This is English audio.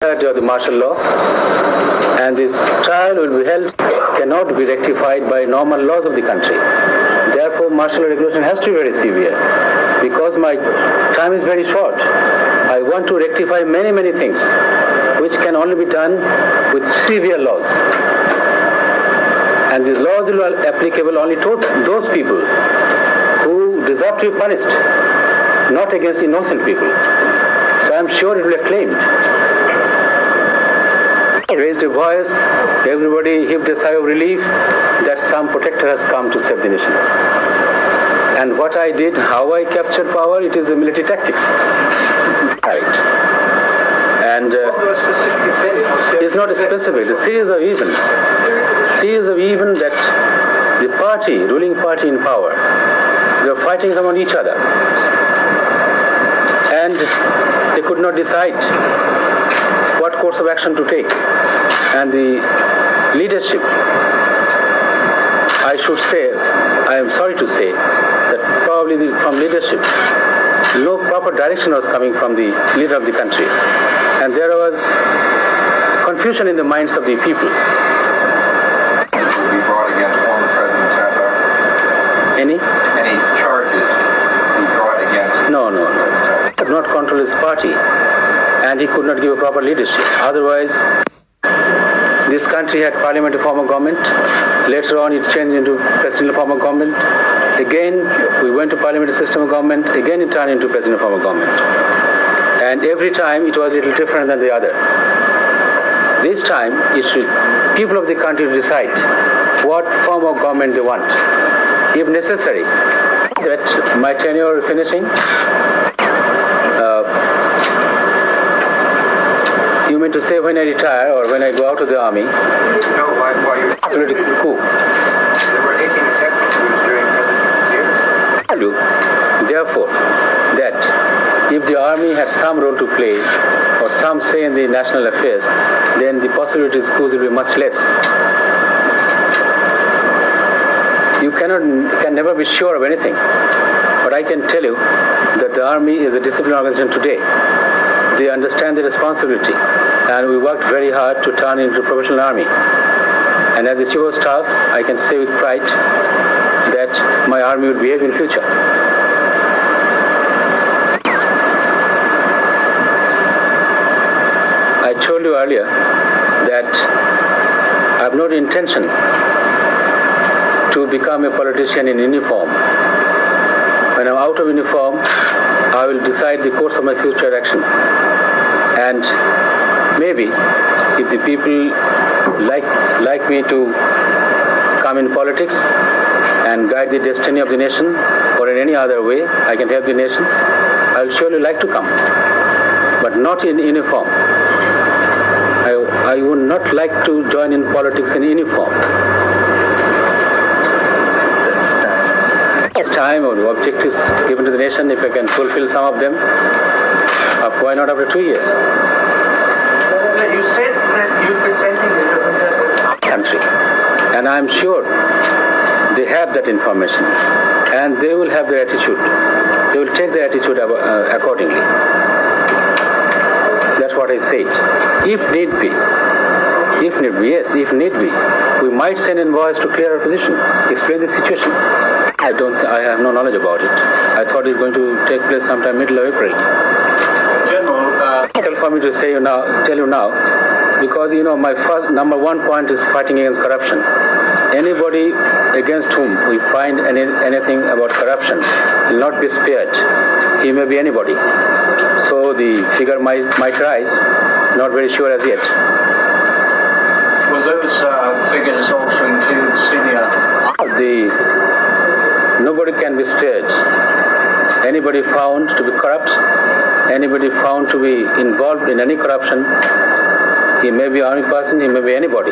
of the martial law, and this trial will be held cannot be rectified by normal laws of the country. Therefore, martial law regulation has to be very severe. Because my time is very short, I want to rectify many things which can only be done with severe laws. And these laws will be applicable only to those people who deserve to be punished, not against innocent people. So I am sure it will be acclaimed. I raised a voice, everybody heaved a sigh of relief that some protector has come to save the nation. And what I did, how I captured power, it is a military tactics. Right. And it's not specific, the series of events. Series of events that the party, ruling party in power, they were fighting among each other. And they could not decide what course of action to take. And the leadership, I should say, I am sorry to say, that probably from leadership, no proper direction was coming from the leader of the country. And there was confusion in the minds of the people. Will be brought against former President Sardar? Any Charges be brought against? No. He could not control his party, and he could not give a proper leadership. Otherwise, this country had parliamentary form of government. Later on, it changed into presidential form of government. Again, we went to parliamentary system of government. Again, it turned into presidential form of government. And every time, it was a little different than the other. This time, it should people of the country decide what form of government they want. If necessary, that my tenure finishing, you mean to say when I retire or when I go out of the army? No, why you're... Absolutely cool. There were 18 executive coups during President years. Tell you, therefore, that if the army had some role to play or some say in the national affairs, then the possibilities coups will be much less. You can never be sure of anything, but I can tell you that the army is a disciplined organization today. They understand the responsibility, and we worked very hard to turn into a professional army. And as the chief of staff, I can say with pride that my army will behave in future. I told you earlier that I have no intention to become a politician in uniform. When I'm out of uniform, I will decide the course of my future action. And maybe if the people like me to come in politics and guide the destiny of the nation, or in any other way I can help the nation, I will surely like to come, but not in uniform. I would not like to join in politics in uniform. It's time or objectives given to the nation, if I can fulfill some of them, why not after 2 years? You said that you're presenting the representative country, and I'm sure they have that information, and they will have their attitude. They will take their attitude accordingly. That's what I said. If need be, we might send envoys to clear our position, explain the situation. I have no knowledge about it. I thought it's going to take place sometime middle of April. General, Difficult for me to tell you now, because my first number one point is fighting against corruption. Anybody against whom we find anything about corruption will not be spared. He may be anybody. So the figure might rise. Not very sure as yet. will those figures also include senior? Nobody can be spared. Anybody found to be corrupt, anybody found to be involved in any corruption, he may be an army person, he may be anybody.